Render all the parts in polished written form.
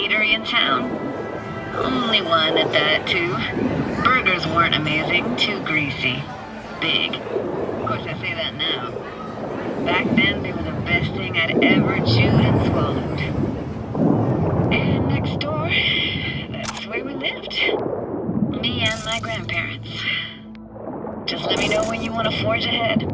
eatery in town. Only one at that, too. Burgers weren't amazing, too greasy. Big. Of course, I say that now. Back then, they were the best thing I'd ever chewed and swallowed. And next door, that's where we lived. Me and my grandparents. Just let me know when you want to forge ahead.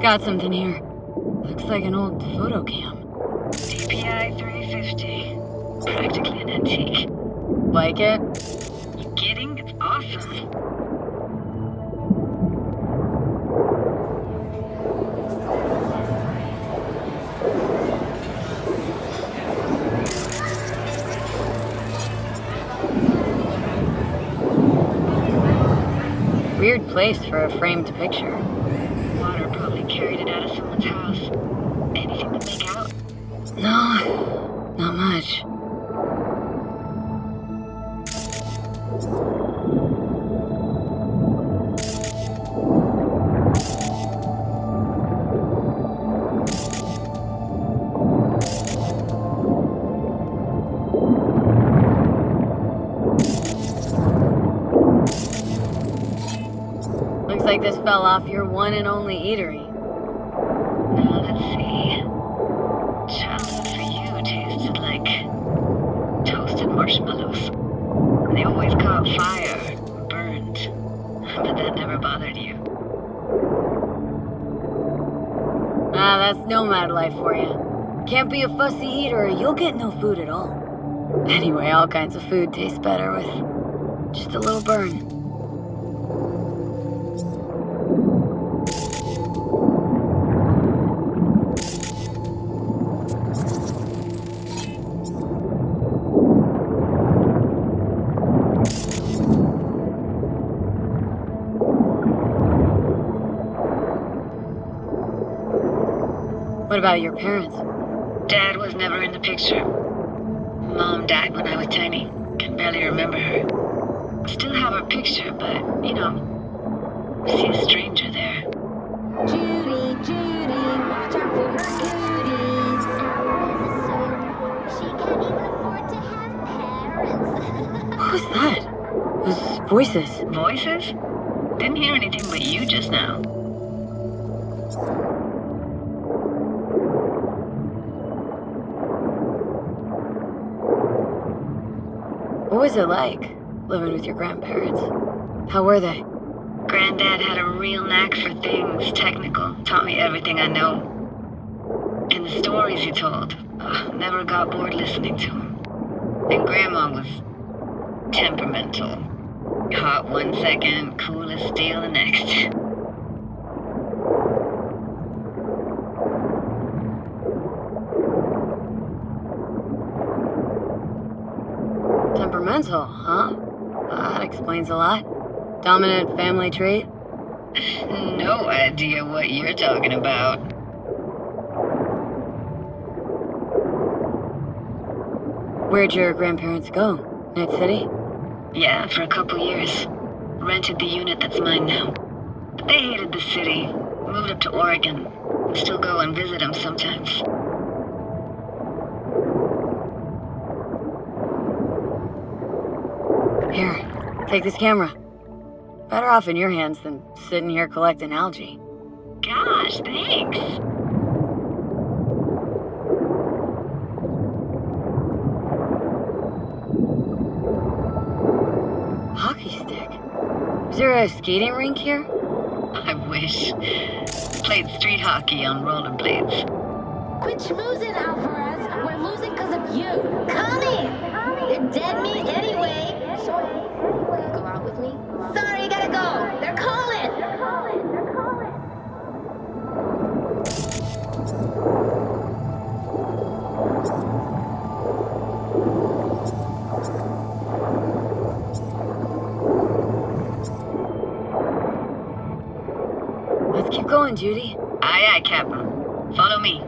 Got something here. Looks like an old photo cam. DPI 350. Practically an antique. Like it? You kidding? It's awesome. Weird place for a framed picture. Water probably carried it out of someone's house. Anything to make out? No, not much. Looks like this fell off your one and only eatery. Now let's see. Childhood for you tasted like toasted marshmallows. They always caught fire, burned. But that never bothered you. Ah, that's nomad life for you. Can't be a fussy eater or you'll get no food at all. Anyway, all kinds of food taste better with just a little burn. What about your parents? Dad was never in the picture. Mom died when I was tiny. Can barely remember her. Still have her picture, but, you know, see a stranger there. Judy, watch out for her cuties. She can't even afford to have parents. What was that? Those voices. Voices? Didn't hear anything but you just now. What was it like, living with your grandparents? How were they? Granddad had a real knack for things technical, taught me everything I know. And the stories he told, never got bored listening to him. And Grandma was temperamental. Hot one second, cool as steel the next. Temperamental, huh? That explains a lot. Dominant family trait? No idea what you're talking about. Where'd your grandparents go? Night City? Yeah, for a couple years. Rented the unit that's mine now. But they hated the city, moved up to Oregon, and still go and visit them sometimes. Here, take this camera. Better off in your hands than sitting here collecting algae. Gosh, thanks. Hockey stick? Is there a skating rink here? I wish. Played street hockey on rollerblades. Quit schmoozing, Alvarez. We're losing because of you. Come in. They're dead meat anyway. Go out with me? Sorry, gotta go. They're calling. Let's keep going, Judy. Aye, aye, Captain. Follow me.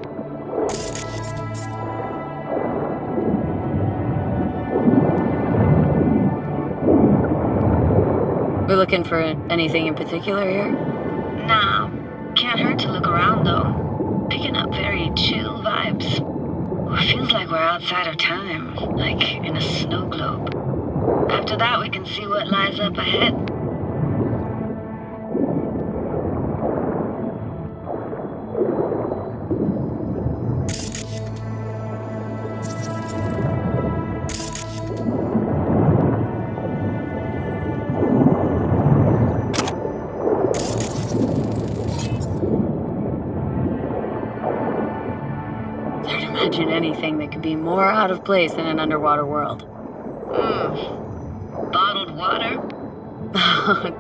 We're looking for anything in particular here? Nah, can't hurt to look around though. Picking up very chill vibes. Feels like we're outside of time, like in a snow globe. After that, we can see what lies up ahead. Imagine anything that could be more out of place in an underwater world. Bottled water?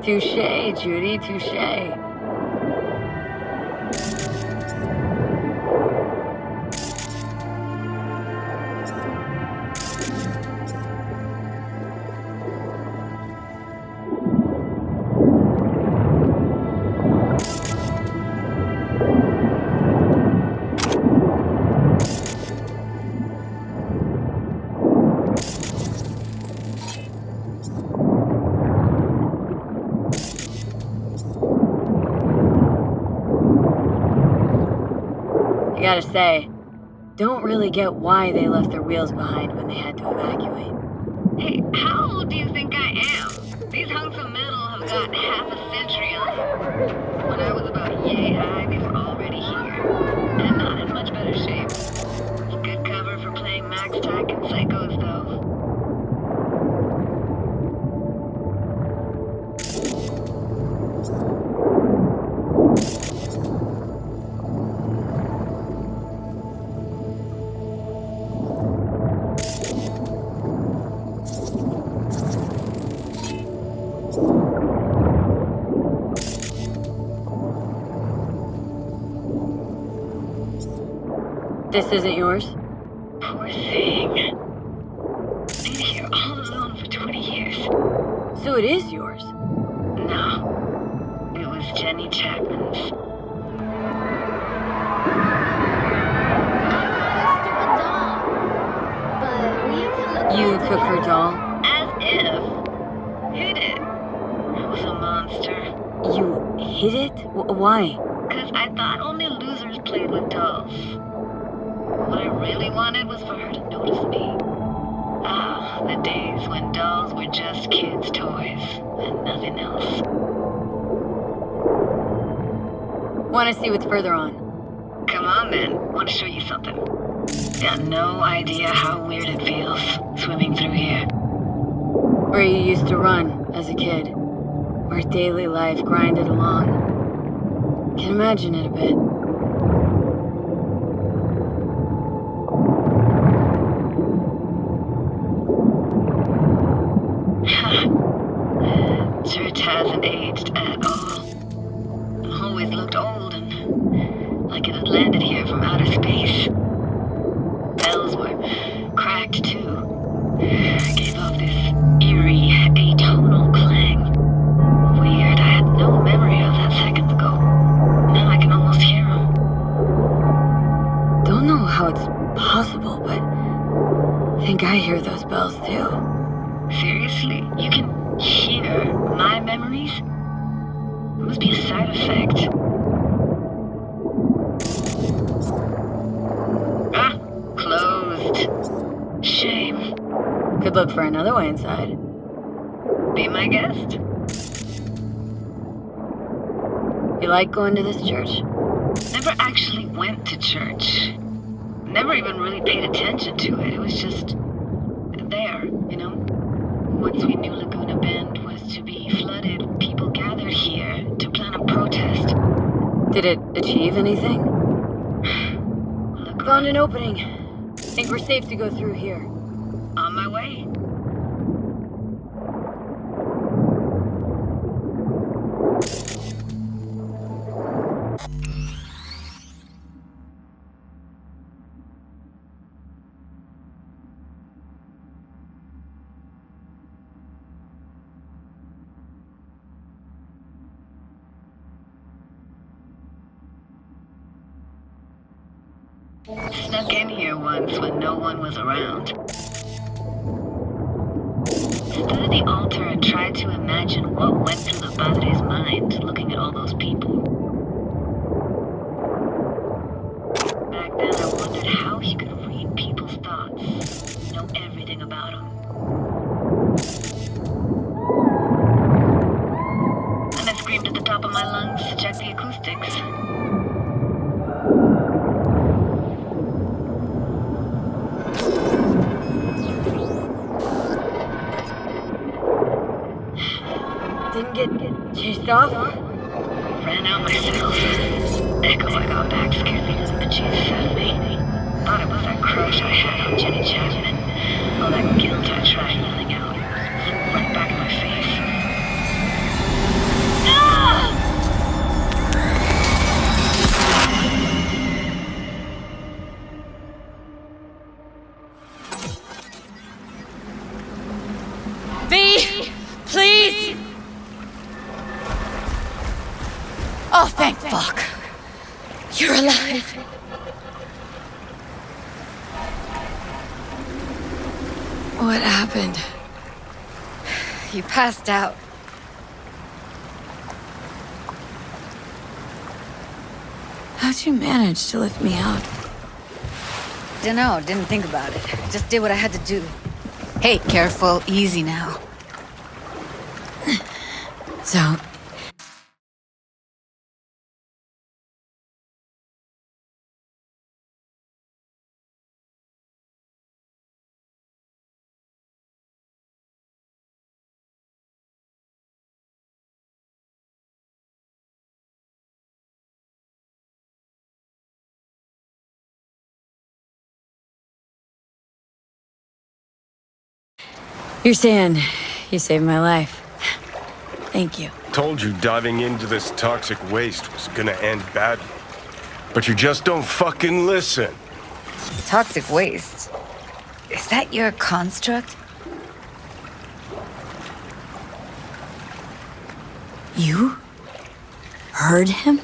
Touche, Judy, touche. I gotta say, don't really get why they left their wheels behind when they had to evacuate. Hey, how old do you think I am? These hunks of metal have got half a century on them. When I was about yay high, they were already here. And not in much better shape. Good cover for playing Max Tack and Psychos, though. This isn't yours? Poor thing. Been here all alone for 20 years. So it is yours? No. It was Jenny Chapman's. Stupid doll. But we can look You into took her it. doll? As if. Hid it. I was a monster. You hid it? Why? Because I thought only losers played with dolls. What I really wanted was for her to notice me. Ah, the days when dolls were just kids' toys and nothing else. Want to see what's further on? Come on then, want to show you something. Got no idea how weird it feels swimming through here. Where you used to run as a kid. Where daily life grinded along. Can imagine it a bit. Church hasn't aged at all. Always looked old and like it had landed here from outer space. Bells were cracked too. Gave off this eerie, atonal clang. Weird, I had no memory of that seconds ago. Now I can almost hear them. Don't know how it's possible, but I think I hear those bells too. Seriously, you can hear my memories? It must be a side effect. Ah, closed. Shame. Could look for another way inside. Be my guest. You like going to this church? Never actually went to church. Never even really paid attention to it. It was just there, you know? Once we knew Laguna Bend was to be flooded, people gathered here to plan a protest. Did it achieve anything? Look, Found an opening. Think we're safe to go through here. on my way. Snuck in here once when no one was around. Stood at the altar and tried tried to imagine what went through the padre's mind looking at all those people. Back then, I wondered how he could read people's thoughts, know everything about them. And I screamed at the top of my lungs to check the acoustics. Didn't get chased off? Ran out myself. Echo I got back scared me to the Jesus out of me. Thought it was that crush I had on Jenny Chapman. All that guilt I tried yelling out. Right back in my face. V! Please! Oh, thank fuck. You're alive. What happened? You passed out. How'd you manage to lift me out? Dunno, didn't think about it. Just did what I had to do. Hey, careful, easy now. So, you're saying you saved my life. Thank you. Told you diving into this toxic waste was gonna end badly. But you just don't fucking listen. Toxic waste. Is that your construct? You? Heard him?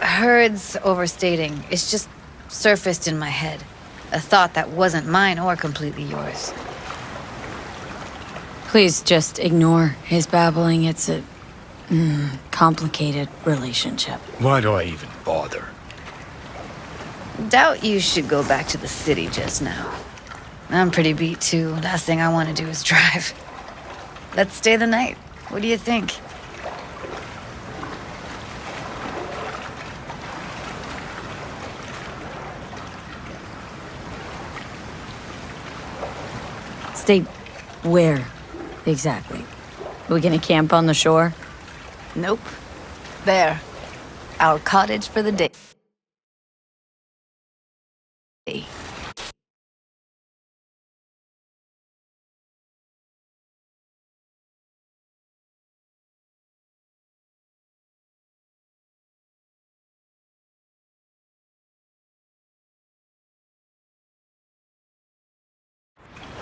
Heard's overstating. It's just surfaced in my head. A thought that wasn't mine or completely yours. Please just ignore his babbling. It's a complicated relationship. Why do I even bother? Doubt you should go back to the city just now. I'm pretty beat too. Last thing I want to do is drive. Let's stay the night. What do you think? Stay where, exactly? We gonna camp on the shore? Nope. There. Our cottage for the day.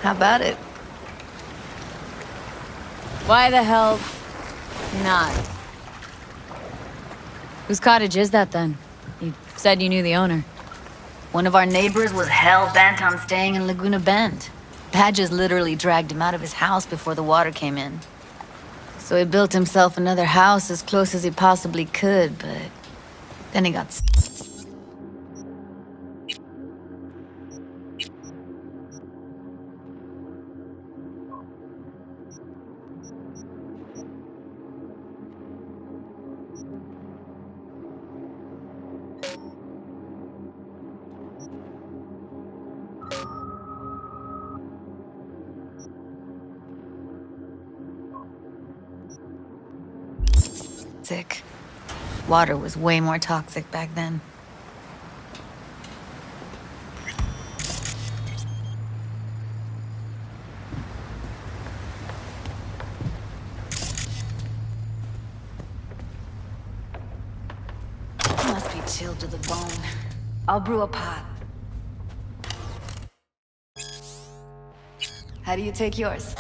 How about it? Why the hell not? Whose cottage is that then? You said you knew the owner. One of our neighbors was hell-bent on staying in Laguna Bend. Badges literally dragged him out of his house before the water came in. So he built himself another house as close as he possibly could, but then he got sick. Water was way more toxic back then. Must be chilled to the bone. I'll brew a pot. How do you take yours?